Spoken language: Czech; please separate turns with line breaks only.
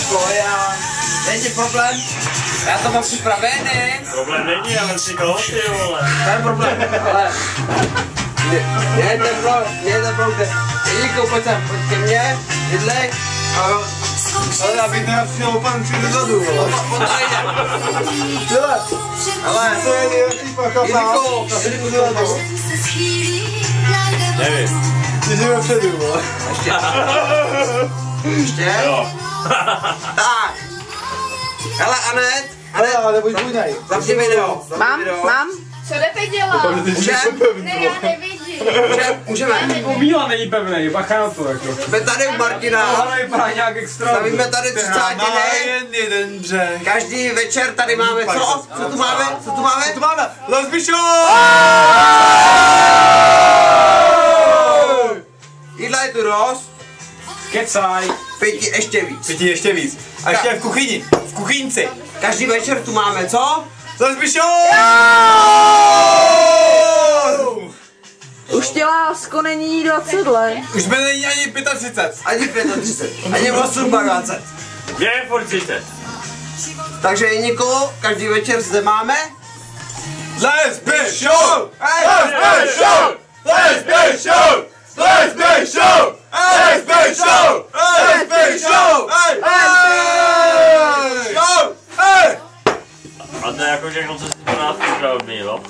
Koja. Není problém. Já to mám připravený.
Problém není, ale si kalhoty, vole.
To je problém, ale... Mě je problém, Jeníku, pojď ke mně, jdlej.
Ale já bych nepřišel úplně přijde dozadu, vole. Tyhle.
Ale...
Co je nejlepší pachata?
Jeníku,
Nevím.
Ty jdeme předu, vole.
Ještě?
Jo.
Tak. Hele, Anet.
Ale nebuď bůjnej.
Zapni video.
Mám.
Co jdete dělat? Ne, já nevidím.
Můžeme.
Míla není pevnej, bacha na to jako.
Jsme tady u Martina.
Tohle vypadá nějak extra.
Stavíme tady 30
jen jeden břeh.
Každý večer tady máme co? Co tu máme? Co tu máme?
Tu máme Lesby Show!
Jídla je tu dost.
Kecaj.
Pěti ještě víc.
Pěti ještě víc. A ještě v kuchyni. V kuchyňci.
Každý večer tu máme co?
Lesby Show!
Už tě lásko není 20 let.
Už by není ani 35.
Ani 35. Ani 28.
Kde je furt 30?
Takže Jeníku, každý večer zde máme.
Lesby Show! Lesby Show! Lesby Show! Lesby Show! Lesby Show! Lesby Show!
Show!
A to je jako všechno, co si po nás připravil, jo?